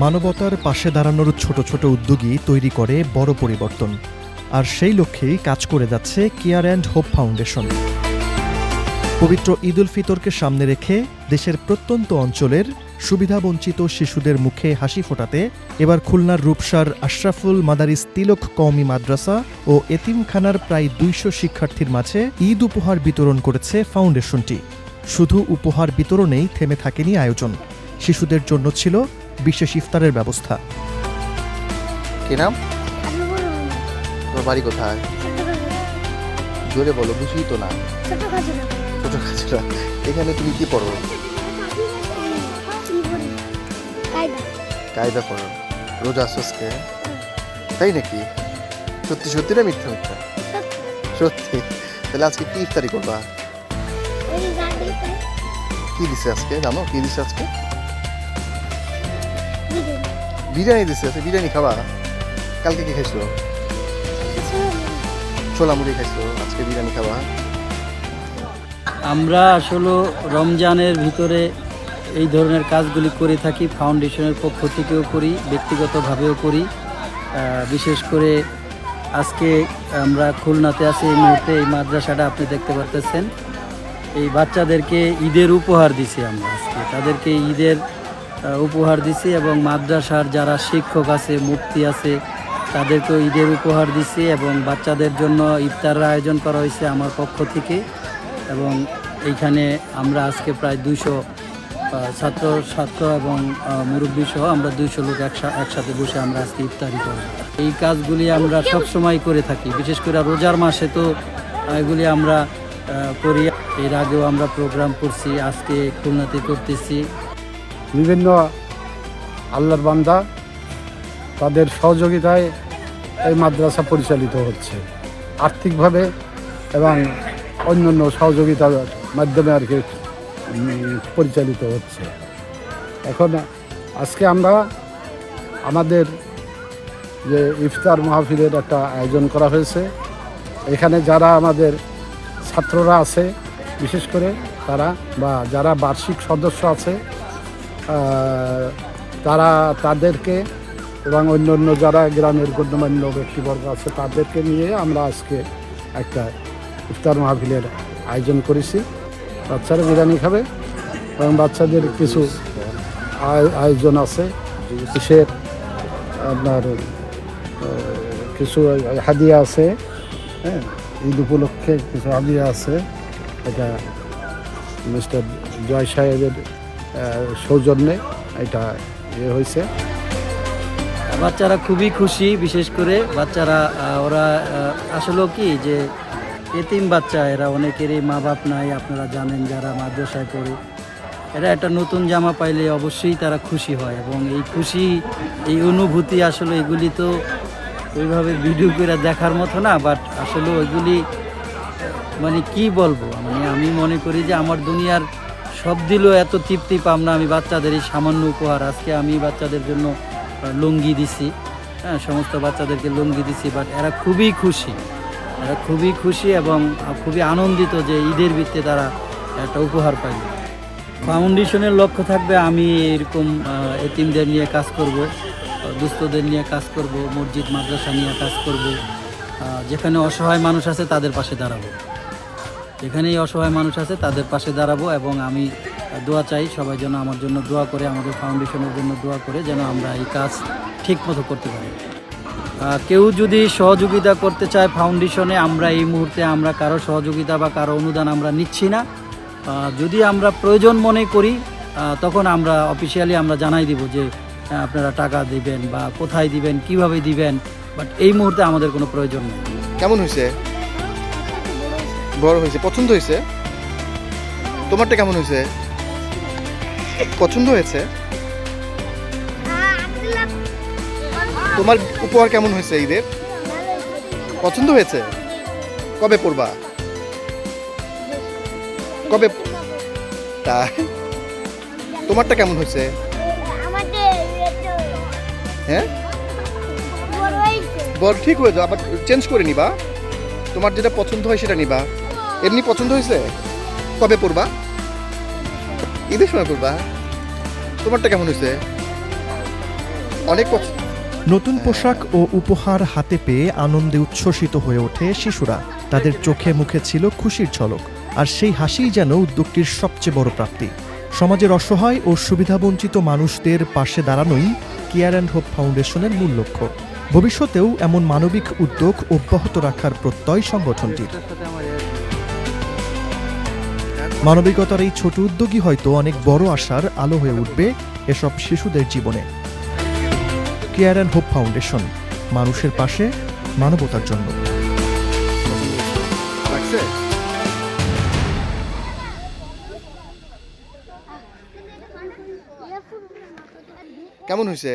মানবতার পাশে দাঁড়ানোর ছোট ছোট উদ্যোগই তৈরি করে বড় পরিবর্তন, আর সেই লক্ষ্যেই কাজ করে যাচ্ছে কেয়ার অ্যান্ড হোপ ফাউন্ডেশন। পবিত্র ঈদ উল ফিতরকে সামনে রেখে দেশের প্রত্যন্ত অঞ্চলের সুবিধাবঞ্চিত শিশুদের মুখে হাসি ফোটাতে এবার খুলনার রূপসার আশরাফুল মাদারিস তিলক কওমি মাদ্রাসা ও এতিমখানার প্রায় ২০০ শিক্ষার্থীর মাঝে ঈদ উপহার বিতরণ করেছে ফাউন্ডেশনটি। শুধু উপহার বিতরণেই থেমে থাকেনি আয়োজন, শিশুদের জন্য ছিল বিশেষ ইফতারের ব্যবস্থা। কি নাম? তোর বাড়ি কোথায়? জোরে বলো, বুঝি তো না। ছোট খাজুরা। এখানে তুমি কি পড়ো? কায়দা পড়ো। রোজা আসকে? তাই নাকি? সত্যি সত্যি না মিথ্যা মিথ্যা? সত্যি। তাহলে আজকে কি ইফতারি করবা? কি দিছে আজকে জানো? কি দিছে আজকে? বিরিয়ানি দিছে। আচ্ছা, বিরিয়ানি খাবা? কালকে কি খাইছো? ছোলা মুড়ি খাইছো, আজকে বিরিয়ানি খাবা? আমরা আসলে রমজানের ভিতরে এই ধরনের কাজগুলি করে থাকি, ফাউন্ডেশনের পক্ষ থেকেও করি, ব্যক্তিগতভাবেও করি। বিশেষ করে আজকে আমরা খুলনাতে আছি এই মুহূর্তে। এই মাদ্রাসাটা আপনি দেখতে পারতেছেন, এই বাচ্চাদেরকে ঈদের উপহার দিছি আমরা আজকে, তাদেরকে ঈদের উপহার দিছি এবং মাদ্রাসার যারা শিক্ষক আছে, মুফতি আছে, তাদেরকেও ঈদের উপহার দিছি এবং বাচ্চাদের জন্য ইফতারের আয়োজন করা হয়েছে আমার পক্ষ থেকে। এবং এইখানে আমরা আজকে প্রায় ২০০ ছাত্র এবং মুরব্বী সহ আমরা ২০০ লোক একসাথে বসে আমরা আজকে ইফতারি করব। এই কাজগুলি আমরা সবসময় করে থাকি, বিশেষ করে রোজার মাসে তো এগুলি আমরা করি। এর আগেও আমরা প্রোগ্রাম করছি, আজকে খুলনাতে করতেছি। বিভিন্ন আল্লাহর বান্দা তাদের সহযোগিতায় এই মাদ্রাসা পরিচালিত হচ্ছে, আর্থিকভাবে এবং অন্যান্য সহযোগিতার মাধ্যমে আর কি পরিচালিত হচ্ছে। এখন আজকে আমরা আমাদের যে ইফতার মাহফিলের একটা আয়োজন করা হয়েছে, এখানে যারা আমাদের ছাত্ররা আছে বিশেষ করে তারা, বা যারা বার্ষিক সদস্য আছে তাদেরকে এবং অন্যান্য যারা গ্রামের গণ্যমান্য ব্যক্তিবর্গ আছে তাদেরকে নিয়ে আমরা আজকে একটা ইফতার মাহফিলের আয়োজন করেছি। বাচ্চারা বিরিয়ানি খাবে এবং বাচ্চাদের কিছু আয়োজন আছে, কিসের আপনার কিছু হাদিয়া আছে, হ্যাঁ, ঈদ উপলক্ষে কিছু হাদিয়া আছে। এটা মিস্টার জয় সাহেবের সৌজন্যে এটা হয়েছে। বাচ্চারা খুবই খুশি, বিশেষ করে বাচ্চারা ওরা আসলে কি যে এতিম বাচ্চা, এরা অনেকেরই মা বাপ নাই, আপনারা জানেন যারা মাদ্রাসায় পড়ে, এরা একটা নতুন জামা পাইলে অবশ্যই তারা খুশি হয়। এবং এই খুশি, এই অনুভূতি আসলে এগুলি তো ওইভাবে ভিডিও করে দেখার মতো না, বাট আসলে ওইগুলি মানে কি বলবো, মানে আমি মনে করি যে আমার দুনিয়ার সব দিলেও এত তৃপ্তি পাম না আমি বাচ্চাদের এই সামান্য উপহার। আজকে আমি বাচ্চাদের জন্য লুঙ্গি দিছি, হ্যাঁ, সমস্ত বাচ্চাদেরকে লুঙ্গি দিছি, বাট এরা খুবই খুশি এবং খুবই আনন্দিত যে ঈদের ভিত্তিতে তারা একটা উপহার পাইল। ফাউন্ডেশনের লক্ষ্য থাকবে আমি এরকম এতিমদের নিয়ে কাজ করব, দুস্থদের নিয়ে কাজ করব, মসজিদ মাদ্রাসা নিয়ে কাজ করব, যেখানে অসহায় মানুষ আছে তাদের পাশে দাঁড়াবো, যেখানেই অসহায় মানুষ আছে তাদের পাশে দাঁড়াবো। এবং আমি দোয়া চাই সবাই যেন আমার জন্য দোয়া করে, আমাদের ফাউন্ডেশনের জন্য দোয়া করে, যেন আমরা এই কাজ ঠিক মতো করতে পারি। কেউ যদি সহযোগিতা করতে চায় ফাউন্ডেশনে, আমরা এই মুহূর্তে আমরা কারো সহযোগিতা বা কারো অনুদান আমরা নিচ্ছি না। যদি আমরা প্রয়োজন মনে করি তখন আমরা অফিসিয়ালি আমরা জানাই দিব যে আপনারা টাকা দিবেন বা কোথায় দিবেন, কিভাবে দিবেন, বাট এই মুহূর্তে আমাদের কোনো প্রয়োজন নেই। কেমন হয়েছে? বড় হয়েছে? পছন্দ হয়েছে? তোমারটা কেমন হয়েছে? পছন্দ হয়েছে? তোমার উপহার কেমন হয়েছে? ঈদের পছন্দ হয়েছে? কবে পড়বা? কবে? তাই? তোমারটা কেমন হয়েছে? হ্যাঁ, বল ঠিক হয়ে যাও, আবার চেঞ্জ করে নিবা। তোমার যেটা পছন্দ হয় সেটা নিবা। এমনি পছন্দ হয়েছে? কবে পড়বা? ঈদের সময় পড়বা। তোমারটা কেমন হয়েছে? অনেক পছন্দ। নতুন পোশাক ও উপহার হাতে পেয়ে আনন্দে উচ্ছ্বসিত হয়ে ওঠে শিশুরা। তাদের চোখে মুখে ছিল খুশির ঝলক, আর সেই হাসিই যেন উদ্যোগটির সবচেয়ে বড় প্রাপ্তি। সমাজের অসহায় ও সুবিধাবঞ্চিত মানুষদের পাশে দাঁড়ানোই কেয়ার অ্যান্ড হোপ ফাউন্ডেশনের মূল লক্ষ্য। ভবিষ্যতেও এমন মানবিক উদ্যোগ অব্যাহত রাখার প্রত্যয় সংগঠনটির। মানবিকতার এই ছোট উদ্যোগই হয়তো অনেক বড় আশার আলো হয়ে উঠবে এসব শিশুদের জীবনে। কেয়ার অ্যান্ড হোপ ফাউন্ডেশন, মানুষের পাশে, মানবতার জন্য। লাগছে? কেমন হয়েছে?